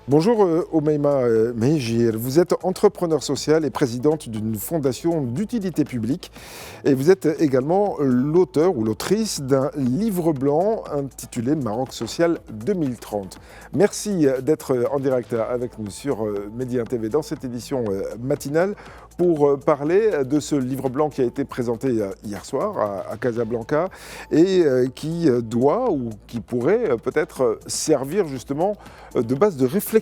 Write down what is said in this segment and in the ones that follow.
Bonjour Omeima Mehjir, vous êtes entrepreneur social et présidente d'une fondation d'utilité publique et vous êtes également l'auteur ou l'autrice d'un livre blanc intitulé Maroc social 2030. Merci d'être en direct avec nous sur Média TV dans cette édition matinale pour parler de ce livre blanc qui a été présenté hier soir à Casablanca et qui doit ou qui pourrait peut-être servir justement de base de réflexion.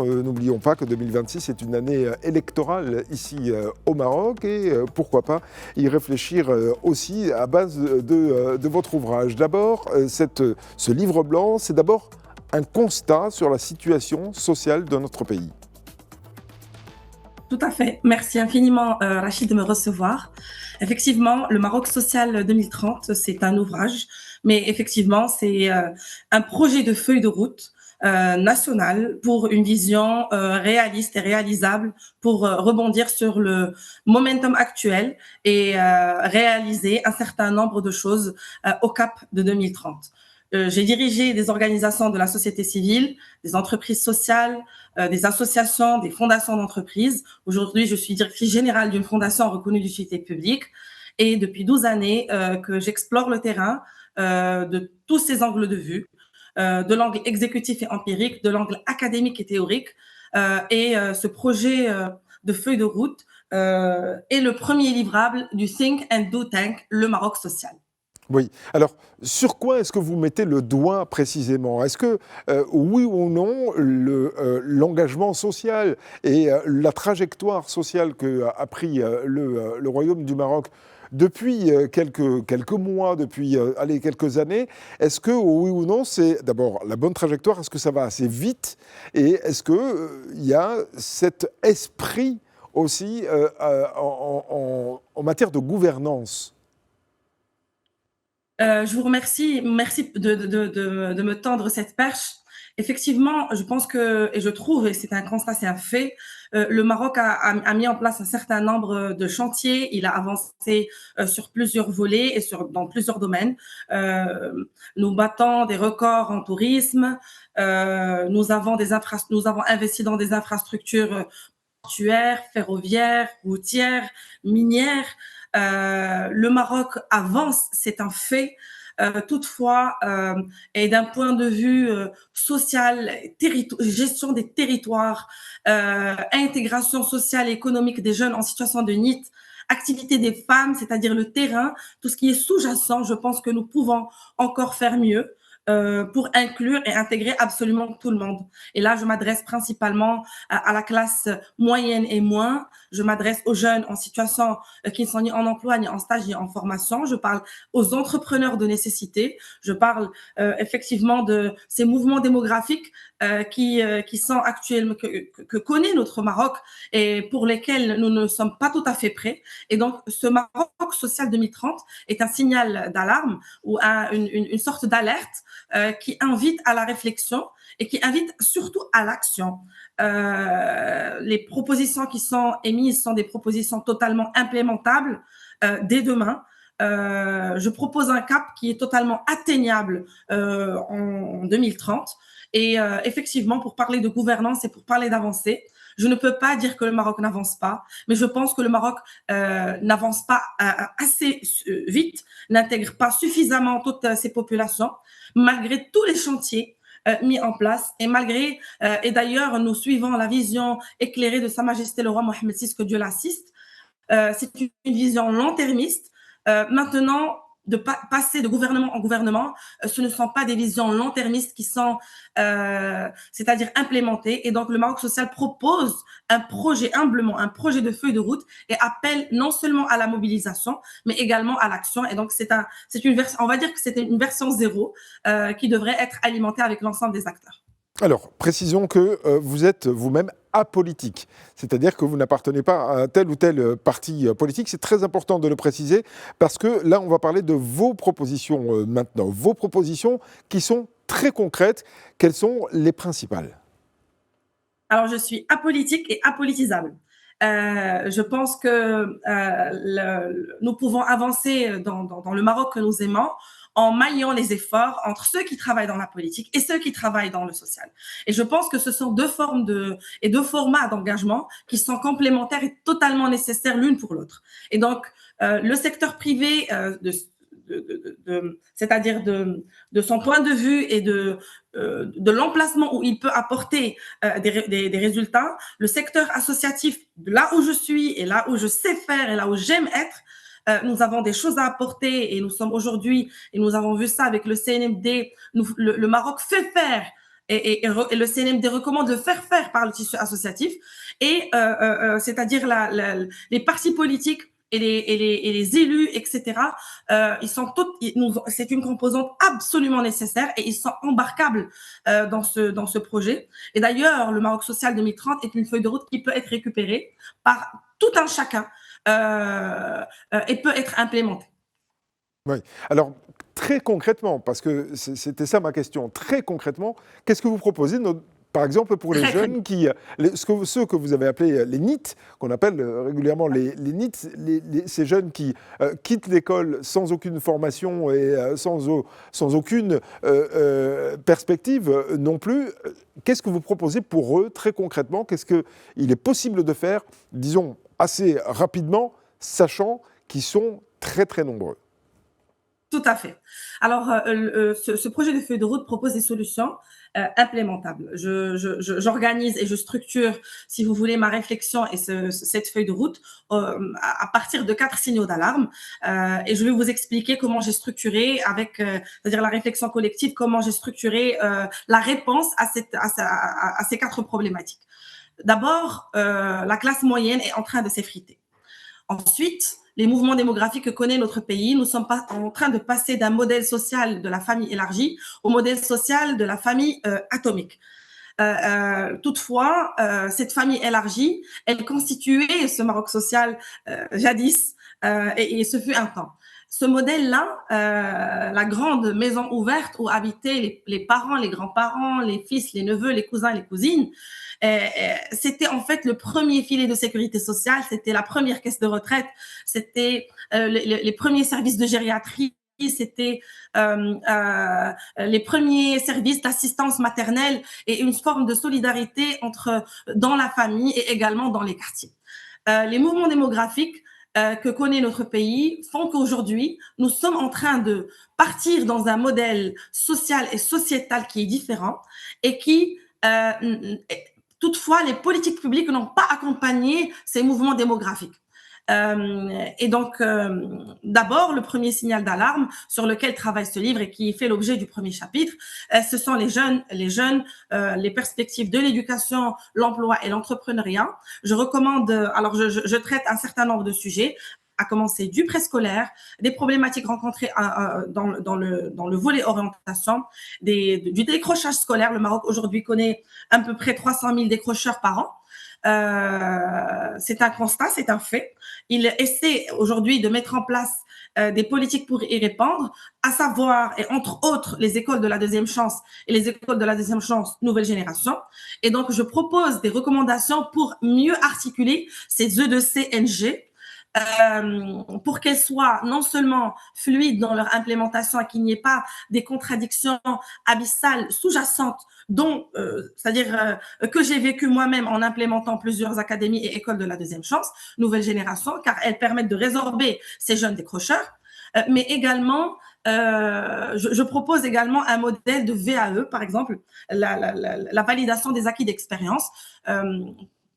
N'oublions pas que 2026 est une année électorale ici au Maroc et pourquoi pas y réfléchir aussi à base de votre ouvrage. D'abord, ce livre blanc, c'est d'abord un constat sur la situation sociale de notre pays. Tout à fait. Merci infiniment, Rachid, de me recevoir. Effectivement, le Maroc social 2030, c'est un ouvrage, mais effectivement, c'est un projet de feuille de route nationale pour une vision réaliste et réalisable pour rebondir sur le momentum actuel et réaliser un certain nombre de choses au cap de 2030. J'ai dirigé des organisations de la société civile, des entreprises sociales, des associations, des fondations d'entreprises. Aujourd'hui, je suis directrice générale d'une fondation reconnue d'utilité publique et depuis 12 années que j'explore le terrain de tous ces angles de vue, de l'angle exécutif et empirique, de l'angle académique et théorique. Ce projet de feuille de route est le premier livrable du Think and Do Tank, le Maroc social. Oui. Alors, sur quoi est-ce que vous mettez le doigt précisément? Est-ce que, oui ou non, l'engagement social et la trajectoire sociale qu'a pris le Royaume du Maroc depuis quelques mois, depuis quelques années, est-ce que, oui ou non, c'est d'abord la bonne trajectoire? Est-ce que ça va assez vite? Et est-ce qu'il y a cet esprit aussi en matière de gouvernance? Je vous remercie. Merci de me tendre cette perche. Effectivement, je pense que, et je trouve, et c'est un constat, c'est un fait, le Maroc a mis en place un certain nombre de chantiers. Il a avancé sur plusieurs volets et dans plusieurs domaines. Nous battons des records en tourisme. Nous avons investi dans des infrastructures portuaires, ferroviaires, routières, minières. Le Maroc avance, c'est un fait. Toutefois, et d'un point de vue social, gestion des territoires, intégration sociale et économique des jeunes en situation de NEET, activité des femmes, c'est-à-dire le terrain, tout ce qui est sous-jacent, je pense que nous pouvons encore faire mieux pour inclure et intégrer absolument tout le monde. Et là, je m'adresse principalement à la classe moyenne et moins. Je m'adresse aux jeunes en situation qui ne sont ni en emploi, ni en stage, ni en formation. Je parle aux entrepreneurs de nécessité. Je parle effectivement de ces mouvements démographiques qui sont actuellement, que connaît notre Maroc et pour lesquels nous ne sommes pas tout à fait prêts. Et donc, ce Maroc social 2030 est un signal d'alarme ou une sorte d'alerte qui invite à la réflexion et qui invite surtout à l'action. Les propositions qui sont émises sont des propositions totalement implémentables dès demain. Je propose un cap qui est totalement atteignable en 2030. Et effectivement, pour parler de gouvernance et pour parler d'avancée, je ne peux pas dire que le Maroc n'avance pas, mais je pense que le Maroc n'avance pas assez vite, n'intègre pas suffisamment toutes ces populations, malgré tous les chantiers mis en place et malgré, et d'ailleurs, nous suivons la vision éclairée de Sa Majesté le roi Mohamed VI, que Dieu l'assiste. C'est une vision long-termiste. Maintenant, de passer de gouvernement en gouvernement, ce ne sont pas des visions long-termistes qui sont, c'est-à-dire implémentées. Et donc, le Maroc social propose un projet, humblement, un projet de feuille de route et appelle non seulement à la mobilisation, mais également à l'action. Et donc, c'est une version, on va dire que c'est une version zéro qui devrait être alimentée avec l'ensemble des acteurs. Alors, précisons que vous êtes vous-même apolitique, c'est-à-dire que vous n'appartenez pas à tel ou tel parti politique. C'est très important de le préciser parce que là, on va parler de vos propositions maintenant, vos propositions qui sont très concrètes. Quelles sont les principales? Alors, je suis apolitique et apolitisable. Je pense que nous pouvons avancer dans le Maroc que nous aimons en maillant les efforts entre ceux qui travaillent dans la politique et ceux qui travaillent dans le social. Et je pense que ce sont deux formats d'engagement qui sont complémentaires et totalement nécessaires l'une pour l'autre. Et donc, le secteur privé, c'est-à-dire de son point de vue et de l'emplacement où il peut apporter des résultats, le secteur associatif, là où je suis et là où je sais faire et là où j'aime être, nous avons des choses à apporter et nous sommes aujourd'hui, et nous avons vu ça avec le CNMD, le Maroc fait faire et le CNMD recommande de faire faire par le tissu associatif, et c'est-à-dire les partis politiques et les élus, etc. C'est une composante absolument nécessaire et ils sont embarquables dans ce projet. Et d'ailleurs, le Maroc social 2030 est une feuille de route qui peut être récupérée par tout un chacun et peut être implémentée. Oui. Alors, très concrètement, parce que c'était ça ma question, très concrètement, qu'est-ce que vous proposez par exemple, pour les jeunes ceux que vous avez appelés les NEET, qu'on appelle régulièrement les NEET, ces jeunes qui quittent l'école sans aucune formation et sans aucune perspective non plus, qu'est-ce que vous proposez pour eux, très concrètement? Qu'est-ce qu'il est possible de faire, disons, assez rapidement, sachant qu'ils sont très, très nombreux? Tout à fait. Alors, ce projet de feuille de route propose des solutions implémentables. J'organise et je structure, si vous voulez, ma réflexion et cette feuille de route à partir de 4 signaux d'alarme. Et je vais vous expliquer comment j'ai structuré, c'est-à-dire la réflexion collective, comment j'ai structuré la réponse à ces 4 problématiques. D'abord, la classe moyenne est en train de s'effriter. Ensuite, les mouvements démographiques que connaît notre pays, nous sommes en train de passer d'un modèle social de la famille élargie au modèle social de la famille atomique. Toutefois, cette famille élargie, elle constituait ce Maroc social jadis, et ce fut un temps. Ce modèle-là, la grande maison ouverte où habitaient les parents, les grands-parents, les fils, les neveux, les cousins, les cousines, c'était en fait le premier filet de sécurité sociale, c'était la première caisse de retraite, c'était les premiers services de gériatrie, c'était les premiers services d'assistance maternelle et une forme de solidarité dans la famille et également dans les quartiers. Les mouvements démographiques que connaît notre pays font qu'aujourd'hui, nous sommes en train de partir dans un modèle social et sociétal qui est différent et qui, toutefois, les politiques publiques n'ont pas accompagné ces mouvements démographiques. Et donc, d'abord, le premier signal d'alarme sur lequel travaille ce livre et qui fait l'objet du premier chapitre, ce sont les jeunes, les perspectives de l'éducation, l'emploi et l'entrepreneuriat. Je recommande, alors je traite un certain nombre de sujets, à commencer du préscolaire, des problématiques rencontrées dans le volet orientation, du décrochage scolaire. Le Maroc aujourd'hui connaît à peu près 300 000 décrocheurs par an. C'est un constat, c'est un fait. Il essaie aujourd'hui de mettre en place des politiques pour y répondre, à savoir, et entre autres, les écoles de la deuxième chance et les écoles de la deuxième chance nouvelle génération. Et donc, je propose des recommandations pour mieux articuler ces E2CNG, pour qu'elles soient non seulement fluides dans leur implémentation et qu'il n'y ait pas des contradictions abyssales sous-jacentes c'est-à-dire que j'ai vécu moi-même en implémentant plusieurs académies et écoles de la deuxième chance, nouvelle génération, car elles permettent de résorber ces jeunes décrocheurs, mais également je propose également un modèle de VAE, par exemple, la validation des acquis d'expérience,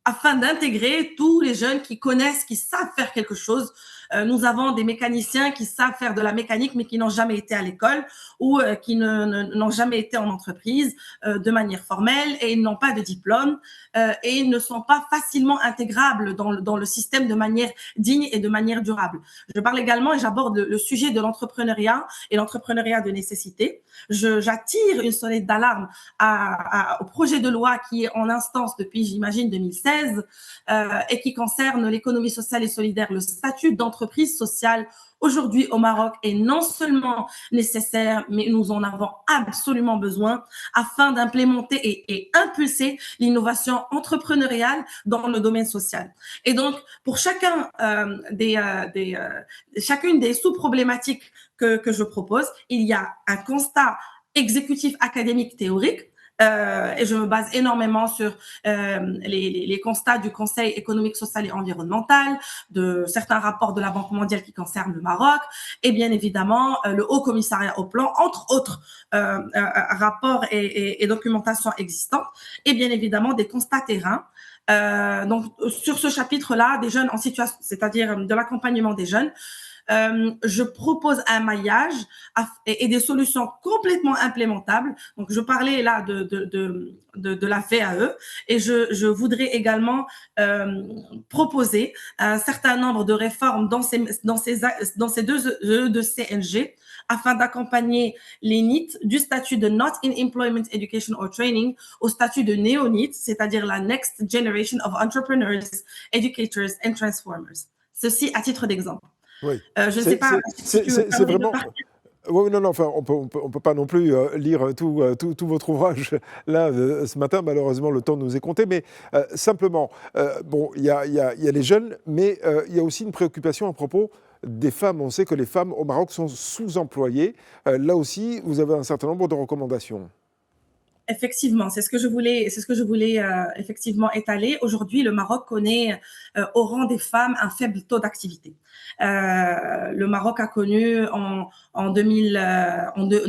afin d'intégrer tous les jeunes qui connaissent, qui savent faire quelque chose. Nous avons des mécaniciens qui savent faire de la mécanique, mais qui n'ont jamais été à l'école ou qui n'ont jamais été en entreprise de manière formelle et ils n'ont pas de diplôme et ils ne sont pas facilement intégrables dans le système de manière digne et de manière durable. Je parle également et j'aborde le sujet de l'entrepreneuriat et l'entrepreneuriat de nécessité. J'attire une sonnette d'alarme au projet de loi qui est en instance depuis, j'imagine, 2016 et qui concerne l'économie sociale et solidaire, le statut d'entreprise sociale aujourd'hui au Maroc est non seulement nécessaire, mais nous en avons absolument besoin afin d'implémenter et impulser l'innovation entrepreneuriale dans le domaine social. Et donc, pour chacune des sous-problématiques que je propose, il y a un constat exécutif académique théorique, et je me base énormément sur les constats du Conseil économique, social et environnemental, de certains rapports de la Banque mondiale qui concernent le Maroc, et bien évidemment le Haut Commissariat au plan, entre autres rapports et documentations existantes, et bien évidemment des constats terrain. Donc, sur ce chapitre-là, des jeunes en situation, c'est-à-dire de l'accompagnement des jeunes, je propose un maillage et des solutions complètement implémentables. Donc, je parlais là de la VAE et je voudrais également proposer un certain nombre de réformes dans ces deux de CNG afin d'accompagner les NEET du statut de Not in Employment, Education or Training au statut de NEO-NEET, c'est-à-dire la Next Generation of Entrepreneurs, Educators and Transformers. Ceci à titre d'exemple. Oui. Je ne sais pas si tu veux c'est vraiment... Oui, non, enfin, on peut pas non plus lire tout votre ouvrage là ce matin. Malheureusement, le temps nous est compté. Mais simplement, bon, il y a les jeunes, mais il y a aussi une préoccupation à propos des femmes. On sait que les femmes au Maroc sont sous-employées. Là aussi, vous avez un certain nombre de recommandations. Effectivement, c'est ce que je voulais effectivement étaler. Aujourd'hui, le Maroc connaît au rang des femmes un faible taux d'activité. Le Maroc a connu en 2000,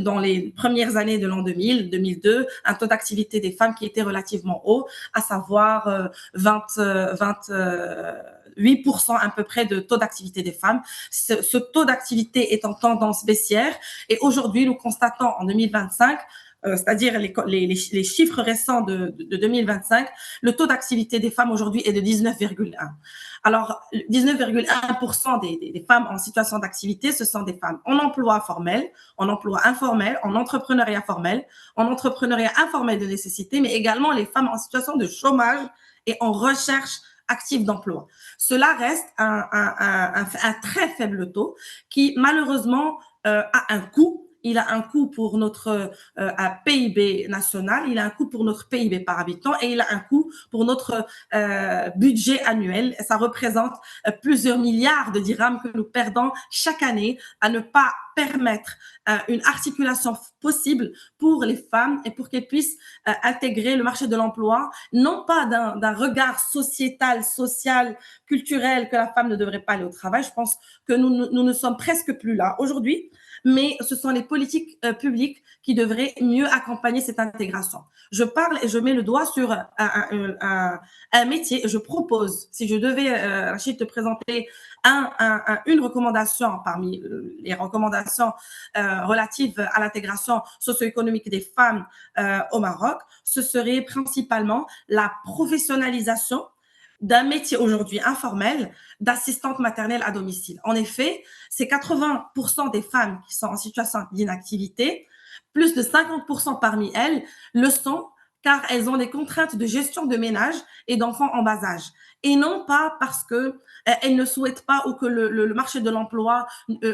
dans les premières années de l'an 2000, 2002, un taux d'activité des femmes qui était relativement haut, à savoir 8% à peu près de taux d'activité des femmes. Ce taux d'activité est en tendance baissière et aujourd'hui, nous constatons en 2025, c'est-à-dire les chiffres récents de 2025, le taux d'activité des femmes aujourd'hui est de 19,1. Alors, 19,1% des femmes en situation d'activité, ce sont des femmes en emploi formel, en emploi informel, en entrepreneuriat formel, en entrepreneuriat informel de nécessité, mais également les femmes en situation de chômage et en recherche active d'emploi. Cela reste un très faible taux qui, malheureusement, a un coût. Il a un coût pour notre PIB national, il a un coût pour notre PIB par habitant et il a un coût pour notre budget annuel. Ça représente plusieurs milliards de dirhams que nous perdons chaque année à ne pas permettre une articulation possible pour les femmes et pour qu'elles puissent intégrer le marché de l'emploi, non pas d'un regard sociétal, social, culturel que la femme ne devrait pas aller au travail. Je pense que nous ne sommes presque plus là aujourd'hui, mais ce sont les politiques publiques qui devraient mieux accompagner cette intégration. Je parle et je mets le doigt sur un métier. Je propose, si je devais, Rachid, te présenter une recommandation parmi les recommandations relatives à l'intégration socio-économique des femmes au Maroc, ce serait principalement la professionnalisation d'un métier aujourd'hui informel d'assistante maternelle à domicile. En effet, c'est 80% des femmes qui sont en situation d'inactivité, plus de 50% parmi elles le sont car elles ont des contraintes de gestion de ménage et d'enfants en bas âge. Et non pas parce qu'elles ne souhaitent pas ou que le marché de l'emploi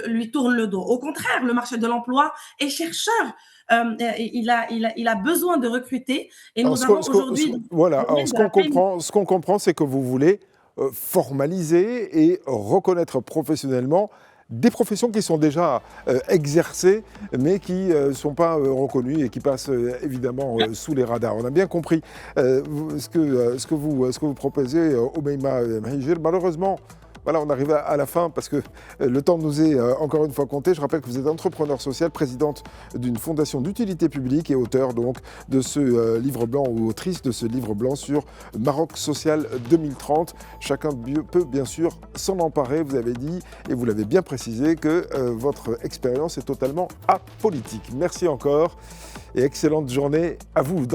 lui tourne le dos. Au contraire, le marché de l'emploi est chercheur. Il a besoin de recruter et nous avons aujourd'hui... Voilà, alors ce qu'on comprend, c'est que vous voulez formaliser et reconnaître professionnellement des professions qui sont déjà exercées, mais qui ne sont pas reconnues et qui passent évidemment sous les radars. On a bien compris ce que vous proposez, Oumaima Mhijir. Malheureusement, voilà, on arrive à la fin parce que le temps nous est encore une fois compté. Je rappelle que vous êtes entrepreneur social, présidente d'une fondation d'utilité publique et auteur donc de ce livre blanc ou autrice de ce livre blanc sur Maroc social 2030. Chacun peut bien sûr s'en emparer, vous avez dit, et vous l'avez bien précisé, que votre expérience est totalement apolitique. Merci encore et excellente journée à vous.